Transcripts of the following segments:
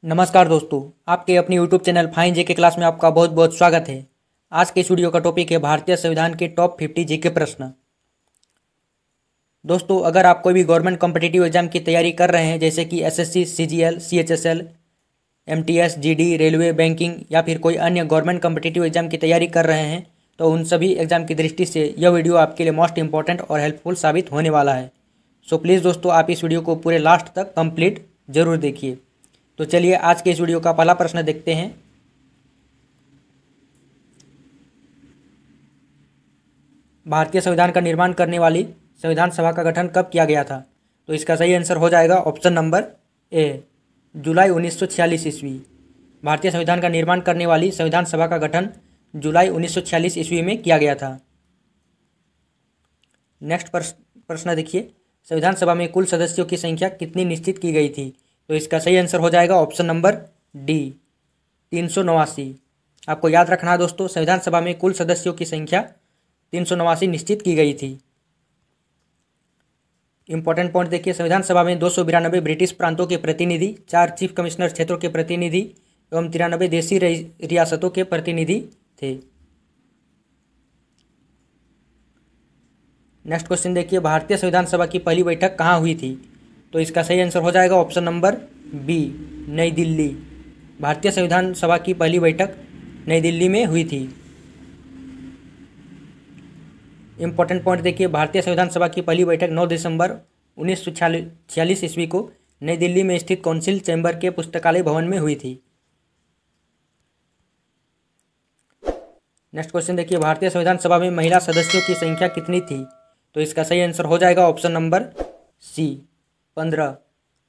नमस्कार दोस्तों, आपके अपनी यूट्यूब चैनल फाइन जेके क्लास में आपका बहुत बहुत स्वागत है। आज के इस वीडियो का टॉपिक है भारतीय संविधान के टॉप 50 जीके प्रश्न। दोस्तों, अगर आप कोई भी गवर्नमेंट कॉम्पिटिटिव एग्जाम की तैयारी कर रहे हैं, जैसे कि SSC, CGL, CHSL, MTS, GD, railway, banking या फिर कोई अन्य गवर्नमेंट कॉम्पिटिटिव एग्जाम की तैयारी कर रहे हैं, तो उन सभी एग्जाम की दृष्टि से यह वीडियो आपके लिए मोस्ट इंपॉर्टेंट और हेल्पफुल साबित होने वाला है। सो प्लीज़ दोस्तों, आप इस वीडियो को पूरे लास्ट तक कंप्लीट जरूर देखिए। तो चलिए आज के इस वीडियो का पहला प्रश्न देखते हैं। भारतीय संविधान का निर्माण करने वाली संविधान सभा का गठन कब किया गया था? तो इसका सही आंसर हो जाएगा ऑप्शन नंबर ए, जुलाई 1946 ईस्वी। भारतीय संविधान का निर्माण करने वाली संविधान सभा का गठन जुलाई 1946 ईस्वी में किया गया था। नेक्स्ट प्रश्न देखिए, संविधान सभा में कुल सदस्यों की संख्या कितनी निश्चित की गई थी? तो इसका सही आंसर हो जाएगा ऑप्शन नंबर डी, 389। आपको याद रखना है दोस्तों, संविधान सभा में कुल सदस्यों की संख्या 389 निश्चित की गई थी। इंपॉर्टेंट पॉइंट देखिए, संविधान सभा में 292 ब्रिटिश प्रांतों के प्रतिनिधि, 4 चीफ कमिश्नर क्षेत्रों के प्रतिनिधि एवं 93 देशी रियासतों के प्रतिनिधि थे। नेक्स्ट क्वेश्चन देखिए, भारतीय संविधान सभा की पहली बैठक कहाँ हुई थी? तो इसका सही आंसर हो जाएगा ऑप्शन नंबर बी, नई दिल्ली। भारतीय संविधान सभा की पहली बैठक नई दिल्ली में हुई थी। इंपॉर्टेंट पॉइंट देखिए, भारतीय संविधान सभा की पहली बैठक 9 दिसंबर 1946 ईस्वी को नई दिल्ली में स्थित काउंसिल चैम्बर के पुस्तकालय भवन में हुई थी। नेक्स्ट क्वेश्चन देखिए, भारतीय संविधान सभा में महिला सदस्यों की संख्या कितनी थी? तो इसका सही आंसर हो जाएगा ऑप्शन नंबर सी, 15।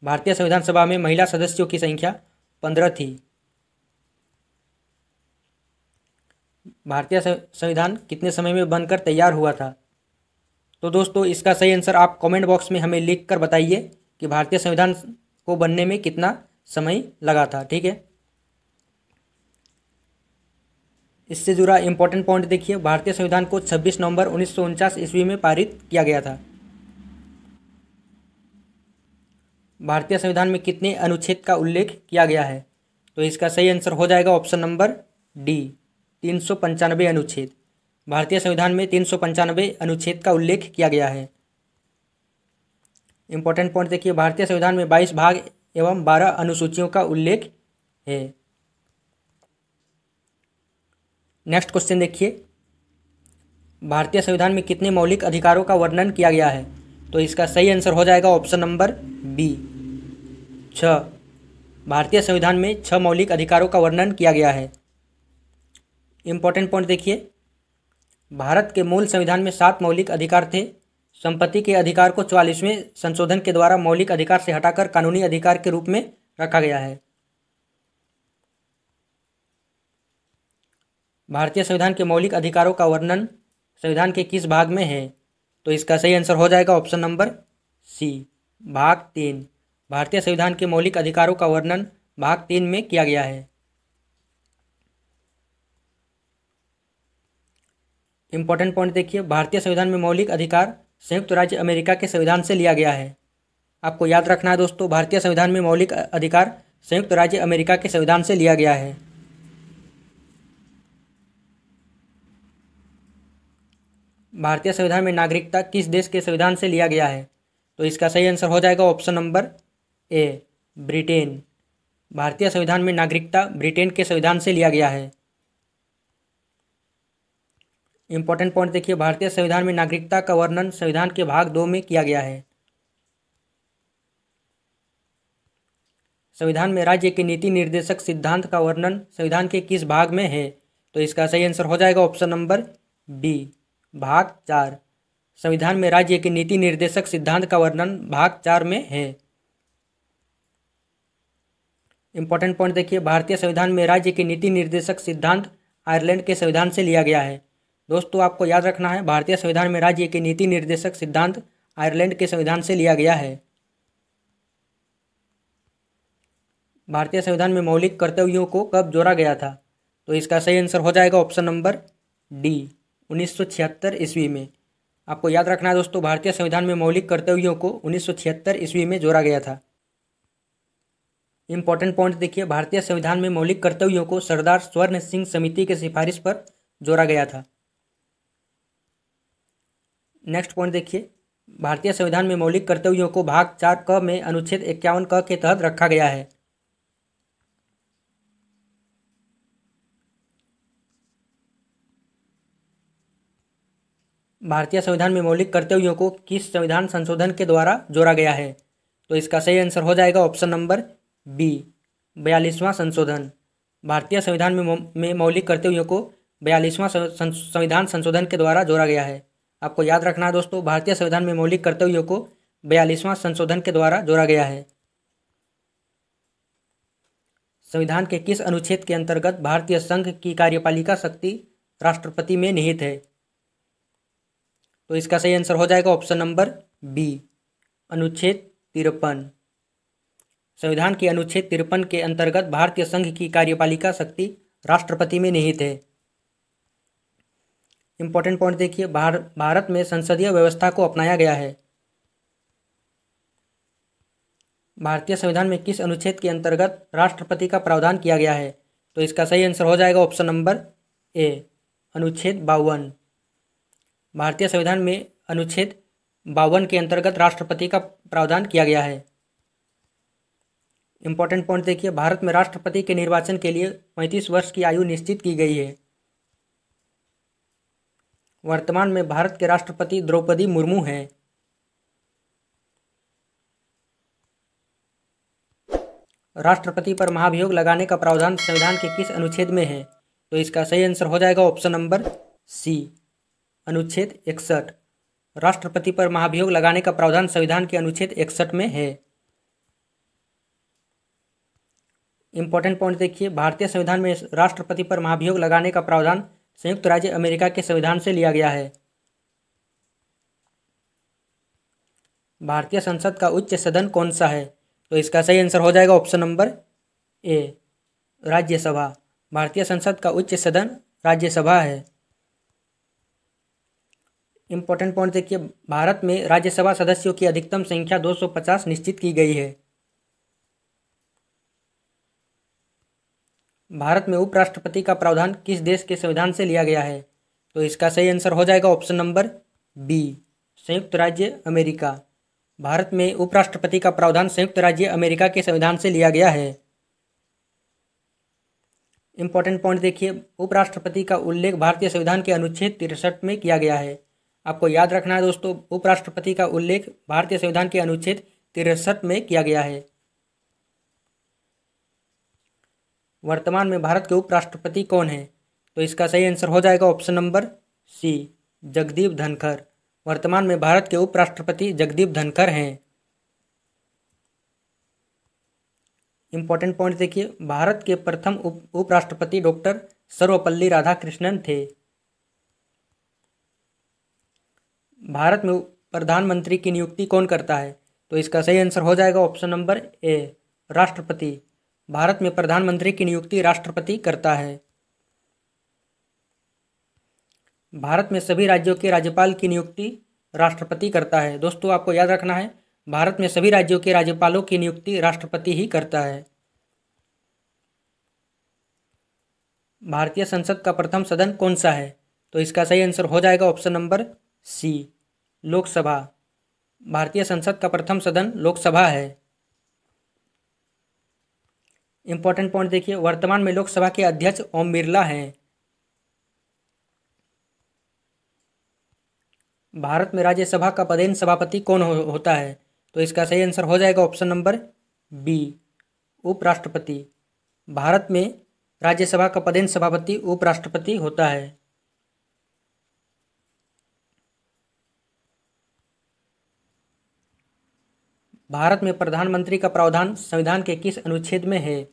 भारतीय संविधान सभा में महिला सदस्यों की संख्या 15 थी। भारतीय संविधान कितने समय में बनकर तैयार हुआ था? तो दोस्तों, इसका सही आंसर आप कमेंट बॉक्स में हमें लिख कर बताइए कि भारतीय संविधान को बनने में कितना समय लगा था। ठीक है, इससे जुड़ा इंपॉर्टेंट पॉइंट देखिए, भारतीय संविधान को 26 नवंबर 1949 ईस्वी में पारित किया गया था। भारतीय संविधान में कितने अनुच्छेद का उल्लेख किया गया है? तो इसका सही आंसर हो जाएगा ऑप्शन नंबर डी, 395 अनुच्छेद। भारतीय संविधान में 395 अनुच्छेद का उल्लेख किया गया है। इंपॉर्टेंट पॉइंट देखिए, भारतीय संविधान में 22 भाग एवं 12 अनुसूचियों का उल्लेख है। नेक्स्ट क्वेश्चन देखिए, भारतीय संविधान में कितने मौलिक अधिकारों का वर्णन किया गया है? तो इसका सही आंसर हो जाएगा ऑप्शन नंबर बी, 6। भारतीय संविधान में 6 मौलिक अधिकारों का वर्णन किया गया है। इंपॉर्टेंट पॉइंट देखिए, भारत के मूल संविधान में 7 मौलिक अधिकार थे। संपत्ति के अधिकार को 44वें संशोधन के द्वारा मौलिक अधिकार से हटाकर कानूनी अधिकार के रूप में रखा गया है। भारतीय संविधान के मौलिक अधिकारों का वर्णन संविधान के किस भाग में है? तो इसका सही आंसर हो जाएगा ऑप्शन नंबर सी, भाग 3। भारतीय संविधान के मौलिक अधिकारों का वर्णन भाग 3 में किया गया है। इंपॉर्टेंट पॉइंट देखिए, भारतीय संविधान में मौलिक अधिकार संयुक्त राज्य अमेरिका के संविधान से लिया गया है। आपको याद रखना है दोस्तों, भारतीय संविधान में मौलिक अधिकार संयुक्त राज्य अमेरिका के संविधान से लिया गया है। भारतीय संविधान में नागरिकता किस देश के संविधान से लिया गया है? तो इसका सही आंसर हो जाएगा ऑप्शन नंबर ए, ब्रिटेन। भारतीय संविधान में नागरिकता ब्रिटेन के संविधान से लिया गया है। इंपॉर्टेंट पॉइंट देखिए, भारतीय संविधान में नागरिकता का वर्णन संविधान के भाग 2 में किया गया है। संविधान में राज्य के नीति निर्देशक सिद्धांत का वर्णन संविधान के किस भाग में है? तो इसका सही आंसर हो जाएगा ऑप्शन नंबर बी, भाग 4। संविधान में राज्य के नीति निर्देशक सिद्धांत का वर्णन भाग 4 में है। इंपॉर्टेंट पॉइंट देखिए, भारतीय संविधान में राज्य के नीति निर्देशक सिद्धांत आयरलैंड के संविधान से लिया गया है। दोस्तों, आपको याद रखना है, भारतीय संविधान में राज्य के नीति निर्देशक सिद्धांत आयरलैंड के संविधान से लिया गया है। भारतीय संविधान में मौलिक कर्तव्यों को कब जोड़ा गया था? तो इसका सही आंसर हो जाएगा ऑप्शन नंबर डी, 1976 ईस्वी में। आपको याद रखना है दोस्तों, भारतीय संविधान में मौलिक कर्तव्यों को 1976 ईस्वी में जोड़ा गया था। इंपॉर्टेंट पॉइंट देखिए, भारतीय संविधान में मौलिक कर्तव्यों को सरदार स्वर्ण सिंह समिति की सिफारिश पर जोड़ा गया था। नेक्स्ट पॉइंट देखिए, भारतीय संविधान में मौलिक कर्तव्यों को भाग 4 क में अनुच्छेद 51 क के तहत रखा गया है। भारतीय संविधान में मौलिक कर्तव्यों को किस संविधान संशोधन के द्वारा जोड़ा गया है? तो इसका सही आंसर हो जाएगा ऑप्शन नंबर बी, 42वां संशोधन। भारतीय संविधान में मौलिक कर्तव्यों को 42वां संविधान संशोधन के द्वारा जोड़ा गया है। आपको याद रखना है दोस्तों, भारतीय संविधान में मौलिक कर्तव्यों को 42वां संशोधन के द्वारा जोड़ा गया है। संविधान के किस अनुच्छेद के अंतर्गत भारतीय संघ की कार्यपालिका शक्ति राष्ट्रपति में निहित है? तो इसका सही आंसर हो जाएगा ऑप्शन नंबर बी, अनुच्छेद 53। संविधान के अनुच्छेद 53 के अंतर्गत भारतीय संघ की कार्यपालिका शक्ति राष्ट्रपति में निहित है। इंपॉर्टेंट पॉइंट देखिए, भारत में संसदीय व्यवस्था को अपनाया गया है। भारतीय संविधान में किस अनुच्छेद के अंतर्गत राष्ट्रपति का प्रावधान किया गया है? तो इसका सही आंसर हो जाएगा ऑप्शन नंबर ए, अनुच्छेद 52। भारतीय संविधान में अनुच्छेद 52 के अंतर्गत राष्ट्रपति का प्रावधान किया गया है। इंपॉर्टेंट पॉइंट देखिए, भारत में राष्ट्रपति के निर्वाचन के लिए 35 वर्ष की आयु निश्चित की गई है। वर्तमान में भारत के राष्ट्रपति द्रौपदी मुर्मू हैं। राष्ट्रपति पर महाभियोग लगाने का प्रावधान संविधान के किस अनुच्छेद में है? तो इसका सही आंसर हो जाएगा ऑप्शन नंबर सी, अनुच्छेद 61। राष्ट्रपति पर महाभियोग लगाने का प्रावधान संविधान के अनुच्छेद 61 में है। इंपॉर्टेंट पॉइंट देखिए, भारतीय संविधान में राष्ट्रपति पर महाभियोग लगाने का प्रावधान संयुक्त राज्य अमेरिका के संविधान से लिया गया है। भारतीय संसद का उच्च सदन कौन सा है? तो इसका सही आंसर हो जाएगा ऑप्शन नंबर ए, राज्यसभा। भारतीय संसद का उच्च सदन राज्यसभा है। इंपॉर्टेंट पॉइंट देखिए, भारत में राज्यसभा सदस्यों की अधिकतम संख्या 250 निश्चित की गई है। भारत में उपराष्ट्रपति का प्रावधान किस देश के संविधान से लिया गया है? तो इसका सही आंसर हो जाएगा ऑप्शन नंबर बी, संयुक्त राज्य अमेरिका। भारत में उपराष्ट्रपति का प्रावधान संयुक्त राज्य अमेरिका के संविधान से लिया गया है। इंपॉर्टेंट पॉइंट देखिए, उपराष्ट्रपति का उल्लेख भारतीय संविधान के अनुच्छेद 63 में किया गया है। आपको याद रखना है दोस्तों, उपराष्ट्रपति का उल्लेख भारतीय संविधान के अनुच्छेद 63 में किया गया है। वर्तमान में भारत के उपराष्ट्रपति कौन है? तो इसका सही आंसर हो जाएगा option number C, Jagdeep Dhankhar. वर्तमान में भारत के उपराष्ट्रपति जगदीप धनखड़ हैं। इंपॉर्टेंट पॉइंट देखिए, भारत के प्रथम उपराष्ट्रपति डॉक्टर सर्वपल्ली राधाकृष्णन थे। भारत में प्रधानमंत्री की नियुक्ति कौन करता है? तो इसका सही आंसर हो जाएगा ऑप्शन नंबर ए, राष्ट्रपति। भारत में प्रधानमंत्री की नियुक्ति राष्ट्रपति करता है। भारत में सभी राज्यों के राज्यपाल की नियुक्ति राष्ट्रपति करता है। दोस्तों आपको याद रखना है, भारत में सभी राज्यों के राज्यपालों की नियुक्ति राष्ट्रपति ही करता है। भारतीय संसद का प्रथम सदन कौन सा है? तो इसका सही आंसर हो जाएगा ऑप्शन नंबर सी, लोकसभा। भारतीय संसद का प्रथम सदन लोकसभा है। इंपॉर्टेंट पॉइंट देखिए, वर्तमान में लोकसभा के अध्यक्ष ओम बिरला हैं। भारत में राज्यसभा का पदेन सभापति कौन होता है? तो इसका सही आंसर हो जाएगा ऑप्शन नंबर बी, उपराष्ट्रपति। भारत में राज्यसभा का पदेन सभापति उपराष्ट्रपति होता है। भारत में प्रधानमंत्री का प्रावधान संविधान के किस अनुच्छेद में है?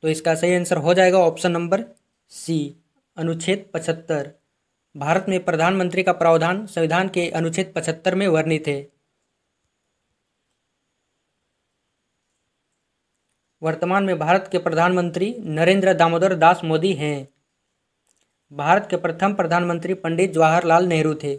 तो इसका सही आंसर हो जाएगा ऑप्शन नंबर सी, अनुच्छेद 75। भारत में प्रधानमंत्री का प्रावधान संविधान के अनुच्छेद 75 में वर्णित है। वर्तमान में भारत के प्रधानमंत्री नरेंद्र दामोदर दास मोदी हैं। भारत के प्रथम प्रधानमंत्री पंडित जवाहरलाल नेहरू थे।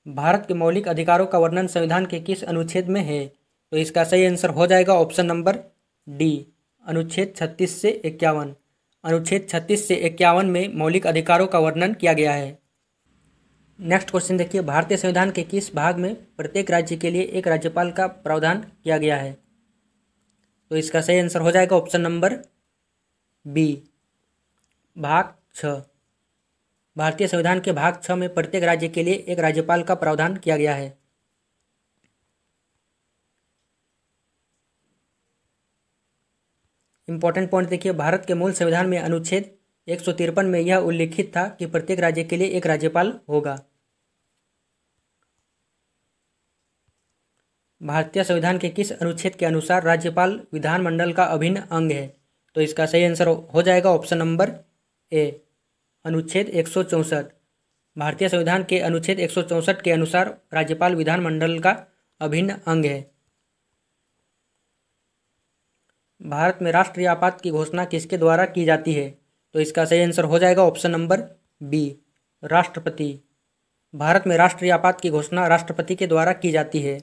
भारत के मौलिक अधिकारों का वर्णन संविधान के किस अनुच्छेद में है? तो इसका सही आंसर हो जाएगा ऑप्शन नंबर डी, अनुच्छेद 36 से 51। अनुच्छेद 36 से 51 में मौलिक अधिकारों का वर्णन किया गया है। नेक्स्ट क्वेश्चन देखिए, भारतीय संविधान के किस भाग में प्रत्येक राज्य के लिए एक राज्यपाल का प्रावधान किया गया है? तो इसका सही आंसर हो जाएगा ऑप्शन नंबर बी, भाग 6। भारतीय संविधान के भाग 6 में प्रत्येक राज्य के लिए एक राज्यपाल का प्रावधान किया गया है। इंपॉर्टेंट पॉइंट देखिए, भारत के मूल संविधान में अनुच्छेद 153 में यह उल्लिखित था कि प्रत्येक राज्य के लिए एक राज्यपाल होगा। भारतीय संविधान के किस अनुच्छेद के अनुसार राज्यपाल विधानमंडल का अभिन्न अंग है? तो इसका सही आंसर हो जाएगा ऑप्शन नंबर ए, अनुच्छेद 164। भारतीय संविधान के अनुच्छेद 164 के अनुसार राज्यपाल विधानमंडल का अभिन्न अंग है। भारत में राष्ट्रीय आपात की घोषणा किसके द्वारा की जाती है? तो इसका सही आंसर हो जाएगा ऑप्शन नंबर बी, राष्ट्रपति। भारत में राष्ट्रीय आपात की घोषणा राष्ट्रपति के द्वारा की जाती है।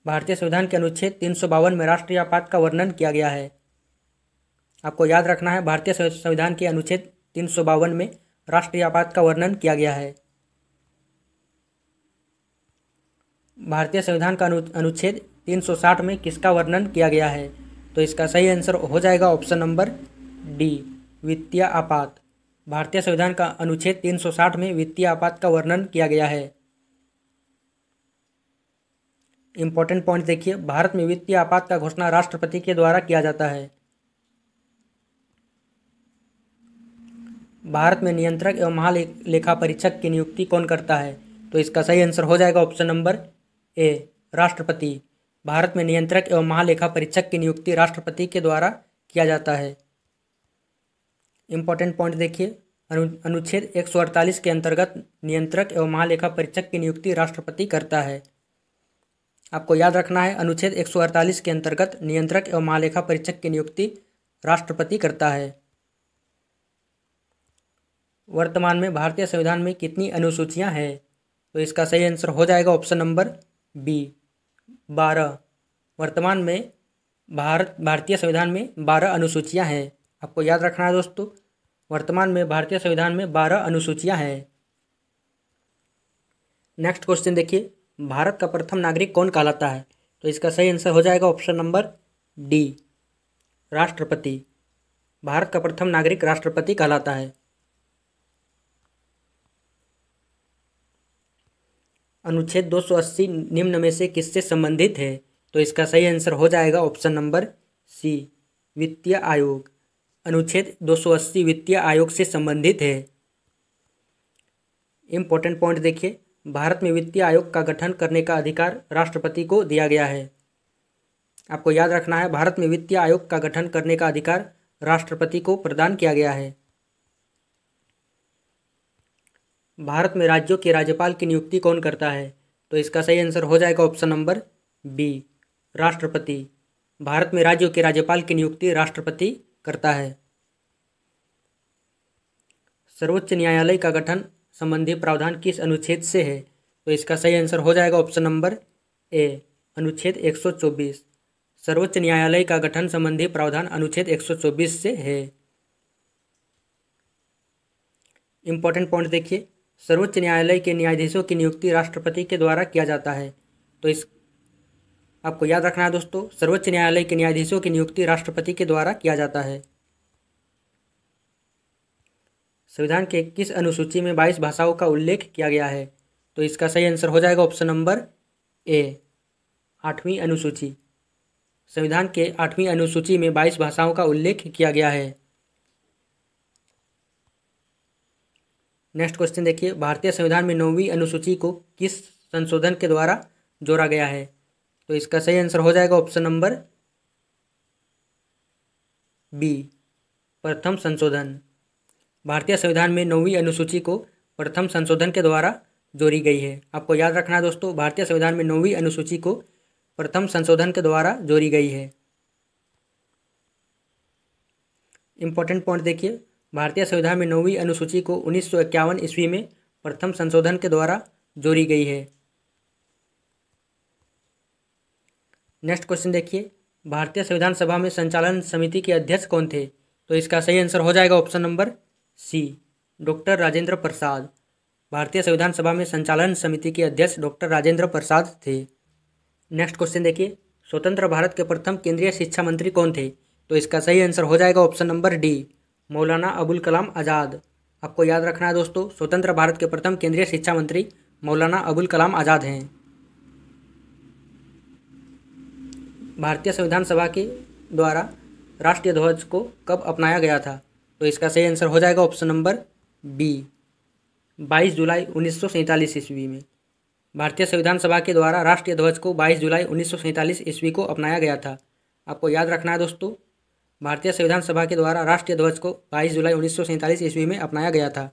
भारतीय संविधान के अनुच्छेद 352 में राष्ट्रीय आपात का वर्णन किया गया है। आपको याद रखना है, भारतीय संविधान के अनुच्छेद 352 में राष्ट्रीय आपात का वर्णन किया गया है। भारतीय संविधान का अनुच्छेद 360 में किसका वर्णन किया गया है? तो इसका सही आंसर हो जाएगा ऑप्शन नंबर डी, वित्तीय आपात। भारतीय संविधान का अनुच्छेद 360 में वित्तीय आपात का वर्णन किया गया है। इंपॉर्टेंट पॉइंट देखिए, भारत में वित्तीय आपात का घोषणा राष्ट्रपति के द्वारा किया जाता है। भारत में नियंत्रक एवं महालेखा परीक्षक की नियुक्ति कौन करता है? तो इसका सही आंसर हो जाएगा ऑप्शन नंबर ए, राष्ट्रपति। भारत में नियंत्रक एवं महालेखा परीक्षक की नियुक्ति राष्ट्रपति के द्वारा किया जाता है। इंपॉर्टेंट पॉइंट देखिए, अनुच्छेद 148 के अंतर्गत नियंत्रक एवं महालेखा परीक्षक की नियुक्ति राष्ट्रपति करता है। आपको याद रखना है, अनुच्छेद 148 के अंतर्गत नियंत्रक एवं महालेखा परीक्षक की नियुक्ति राष्ट्रपति करता है। वर्तमान में भारतीय संविधान में कितनी अनुसूचियां हैं? तो इसका सही आंसर हो जाएगा ऑप्शन नंबर बी, 12। वर्तमान में भारतीय संविधान में 12 अनुसूचियां हैं। आपको याद रखना है दोस्तों, वर्तमान में भारतीय संविधान में 12 अनुसूचियां हैं। नेक्स्ट क्वेश्चन देखिए, भारत का प्रथम नागरिक कौन कहलाता है? तो इसका सही आंसर हो जाएगा ऑप्शन नंबर डी, राष्ट्रपति। भारत का प्रथम नागरिक राष्ट्रपति कहलाता है। अनुच्छेद 280 निम्न में से किससे संबंधित है? तो इसका सही आंसर हो जाएगा ऑप्शन नंबर सी, वित्तीय आयोग। अनुच्छेद 280 वित्तीय आयोग से संबंधित है। इंपॉर्टेंट पॉइंट देखिए, भारत में वित्तीय आयोग का गठन करने का अधिकार राष्ट्रपति को दिया गया है। आपको याद रखना है, भारत में वित्तीय आयोग का गठन करने का अधिकार राष्ट्रपति को प्रदान किया गया है। भारत में राज्यों के राज्यपाल की नियुक्ति कौन करता है? तो इसका सही आंसर हो जाएगा ऑप्शन नंबर बी, राष्ट्रपति। भारत में राज्यों के राज्यपाल की नियुक्ति राष्ट्रपति करता है। सर्वोच्च न्यायालय का गठन संबंधी प्रावधान किस अनुच्छेद से है? तो इसका सही आंसर हो जाएगा ऑप्शन नंबर ए, अनुच्छेद 124। सर्वोच्च न्यायालय का गठन संबंधी प्रावधान अनुच्छेद 124 से है। इंपॉर्टेंट पॉइंट देखिए, सर्वोच्च न्यायालय के न्यायाधीशों की नियुक्ति राष्ट्रपति के द्वारा किया जाता है। तो इस आपको याद रखना है दोस्तों, सर्वोच्च न्यायालय के न्यायाधीशों की नियुक्ति राष्ट्रपति के द्वारा किया जाता है। संविधान के किस अनुसूची में 22 भाषाओं का उल्लेख किया गया है? तो इसका सही आंसर हो जाएगा ऑप्शन नंबर ए, 8वीं अनुसूची। संविधान के 8वीं अनुसूची में 22 भाषाओं का उल्लेख किया गया है। नेक्स्ट क्वेश्चन देखिए, भारतीय संविधान में 9वीं अनुसूची को किस संशोधन के द्वारा जोड़ा गया है? तो इसका सही आंसर हो जाएगा ऑप्शन नंबर बी, प्रथम संशोधन। भारतीय संविधान में 9वीं अनुसूची को प्रथम संशोधन के द्वारा जोड़ी गई है। आपको याद रखना है दोस्तों, भारतीय संविधान में 9वीं अनुसूची को प्रथम संशोधन के द्वारा जोड़ी गई है। इंपॉर्टेंट पॉइंट देखिए, भारतीय संविधान में 9वीं अनुसूची को 1951 ईस्वी में प्रथम संशोधन के द्वारा जोड़ी गई है। नेक्स्ट क्वेश्चन देखिए, भारतीय संविधान सभा में संचालन समिति के अध्यक्ष कौन थे? तो इसका सही आंसर हो जाएगा option number C, doctor Rajendra Prasad. भारतीय संविधान सभा में संचालन समिति के अध्यक्ष डॉक्टर राजेंद्र प्रसाद थे। नेक्स्ट क्वेश्चन देखिए, स्वतंत्र भारत के प्रथम केंद्रीय शिक्षा मंत्री कौन थे? तो इसका सही आंसर हो जाएगा option number D, Maulana Abul Kalam Azad. आपको याद रखना है दोस्तों, स्वतंत्र भारत के प्रथम केंद्रीय शिक्षा मंत्री मौलाना अबुल कलाम आज़ाद हैं। भारतीय संविधान सभा के द्वारा राष्ट्रीय ध्वज को कब अपनाया गया था? तो इसका सही आंसर हो जाएगा ऑप्शन नंबर बी, 22 जुलाई 1947 ईस्वी में। भारतीय संविधान सभा के द्वारा राष्ट्रीय ध्वज को 22 जुलाई 1947 ईस्वी को अपनाया गया था। आपको याद रखना है दोस्तों, भारतीय संविधान सभा के द्वारा राष्ट्रीय ध्वज को 22 जुलाई 1947 ईस्वी में अपनाया गया था।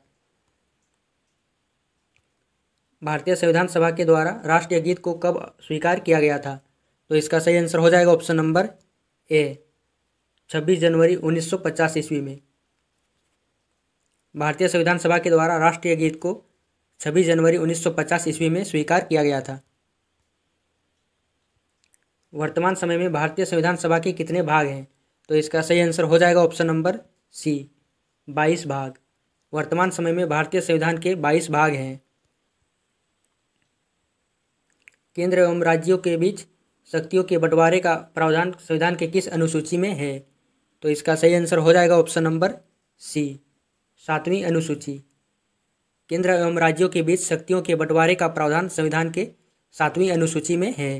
भारतीय संविधान सभा के द्वारा राष्ट्रीय गीत को कब स्वीकार किया गया था? तो इसका सही आंसर हो जाएगा ऑप्शन नंबर ए, 26 जनवरी 1950 ईस्वी में। भारतीय संविधान सभा के द्वारा राष्ट्रीय गीत को 26 जनवरी 1950 ईस्वी में स्वीकार किया गया था। वर्तमान समय में भारतीय संविधान सभा के कितने भाग हैं? तो इसका सही आंसर हो जाएगा ऑप्शन नंबर सी, 22 भाग। वर्तमान समय में भारतीय संविधान के 22 भाग हैं। केंद्र एवं राज्यों के बीच शक्तियों के बंटवारे का प्रावधान संविधान के किस अनुसूची में है? तो इसका सही आंसर हो जाएगा ऑप्शन नंबर सी, 7वीं अनुसूची। केंद्र एवं राज्यों के बीच शक्तियों के बंटवारे का प्रावधान संविधान के 7वीं अनुसूची में है।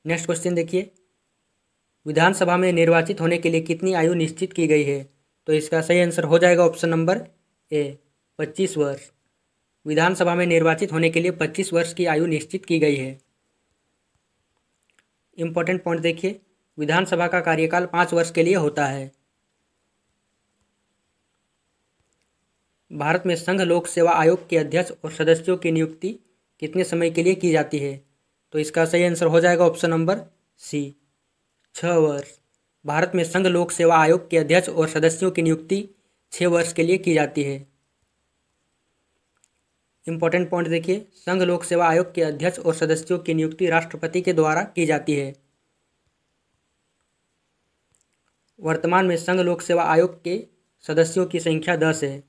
नेक्स्ट क्वेश्चन देखिए, विधानसभा में निर्वाचित होने के लिए कितनी आयु निश्चित की गई है? तो इसका सही आंसर हो जाएगा ऑप्शन नंबर ए, 25 वर्ष। विधानसभा में निर्वाचित होने के लिए 25 वर्ष की आयु निश्चित की गई है। इंपॉर्टेंट पॉइंट देखिए, विधानसभा का कार्यकाल 5 वर्ष के लिए होता है। भारत में संघ लोक सेवा आयोग के अध्यक्ष और सदस्यों की नियुक्ति कितने समय के लिए की जाती है? तो इसका सही आंसर हो जाएगा ऑप्शन नंबर सी, 6 वर्ष। भारत में संघ लोक सेवा आयोग के अध्यक्ष और सदस्यों की नियुक्ति 6 वर्ष के लिए की जाती है। इंपॉर्टेंट पॉइंट देखिए, संघ लोक सेवा आयोग के अध्यक्ष और सदस्यों की नियुक्ति राष्ट्रपति के द्वारा की जाती है। वर्तमान में संघ लोक सेवा आयोग के सदस्यों की संख्या 10 है।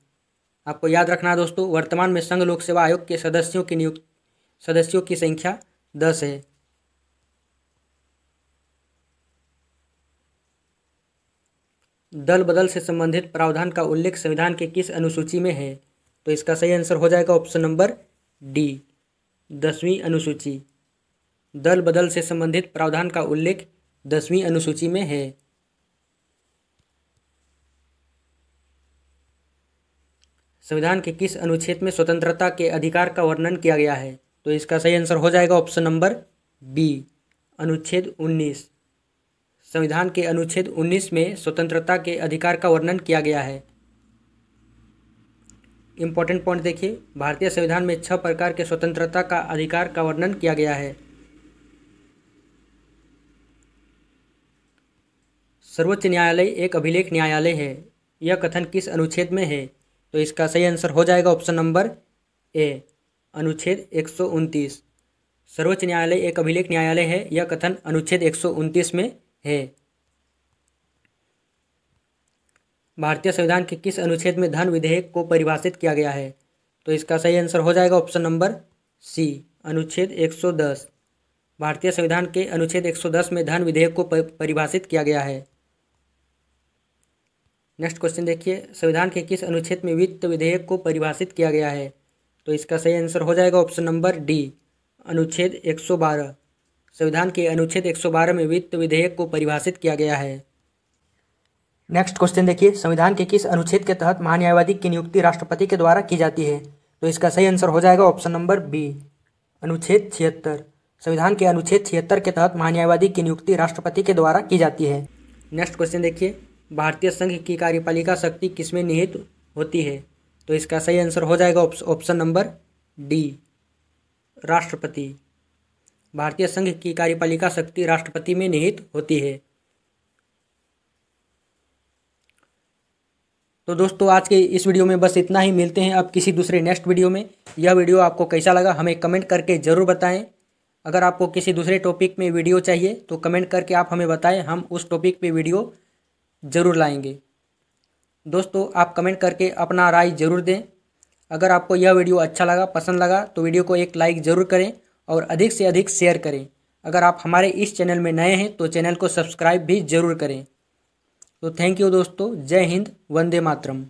आपको याद रखना है दोस्तों, वर्तमान में संघ लोक सेवा आयोग के सदस्यों की संख्या 10 है। दल बदल से संबंधित प्रावधान का उल्लेख संविधान के किस अनुसूची में है? तो इसका सही आंसर हो जाएगा ऑप्शन नंबर डी, 10वीं अनुसूची। दल बदल से संबंधित प्रावधान का उल्लेख 10वीं अनुसूची में है। संविधान के किस अनुच्छेद में स्वतंत्रता के अधिकार का वर्णन किया गया है? तो इसका सही आंसर हो जाएगा ऑप्शन नंबर बी, अनुच्छेद 19। संविधान के अनुच्छेद 19 में स्वतंत्रता के अधिकार का वर्णन किया गया है। इंपॉर्टेंट पॉइंट देखिए, भारतीय संविधान में 6 प्रकार के स्वतंत्रता का अधिकार का वर्णन किया गया है। सर्वोच्च न्यायालय एक अभिलेख न्यायालय है, यह कथन किस अनुच्छेद में है? तो इसका सही आंसर हो जाएगा ऑप्शन नंबर ए, अनुच्छेद 129। सर्वोच्च न्यायालय एक अभिलेख न्यायालय है, यह कथन अनुच्छेद 129 में है। भारतीय संविधान के किस अनुच्छेद में धन विधेयक को परिभाषित किया गया है? तो इसका सही आंसर हो जाएगा ऑप्शन नंबर सी, अनुच्छेद 110। भारतीय संविधान के अनुच्छेद 110 में धन विधेयक को परिभाषित किया गया है। नेक्स्ट क्वेश्चन देखिए, संविधान के किस अनुच्छेद में वित्त विधेयक को परिभाषित किया गया है? तो इसका सही आंसर हो जाएगा ऑप्शन नंबर डी, अनुच्छेद 112। संविधान के अनुच्छेद 112 में वित्त विधेयक को परिभाषित किया गया है। नेक्स्ट क्वेश्चन देखिए, संविधान के किस अनुच्छेद के तहत महान्यायवादी की नियुक्ति राष्ट्रपति के द्वारा की जाती है? तो इसका सही आंसर हो जाएगा ऑप्शन नंबर बी, अनुच्छेद 76। संविधान के अनुच्छेद 76 के तहत महान्यायवादी की नियुक्ति राष्ट्रपति के द्वारा की जाती है। नेक्स्ट क्वेश्चन देखिए, भारतीय संघ की कार्यपालिका शक्ति किसमें निहित होती है? तो इसका सही आंसर हो जाएगा ऑप्शन नंबर डी, राष्ट्रपति। भारतीय संघ की कार्यपालिका शक्ति राष्ट्रपति में निहित होती है। तो दोस्तों आज के इस वीडियो में बस इतना ही। मिलते हैं अब किसी दूसरे नेक्स्ट वीडियो में। यह वीडियो आपको कैसा लगा हमें कमेंट करके ज़रूर बताएं। अगर आपको किसी दूसरे टॉपिक में वीडियो चाहिए तो कमेंट करके आप हमें बताएं, हम उस टॉपिक पे वीडियो ज़रूर लाएंगे। दोस्तों आप कमेंट करके अपना राय ज़रूर दें। अगर आपको यह वीडियो अच्छा लगा, पसंद लगा तो वीडियो को एक लाइक ज़रूर करें और अधिक से अधिक शेयर करें। अगर आप हमारे इस चैनल में नए हैं तो चैनल को सब्सक्राइब भी ज़रूर करें। तो थैंक यू दोस्तों। जय हिंद, वंदे मातरम।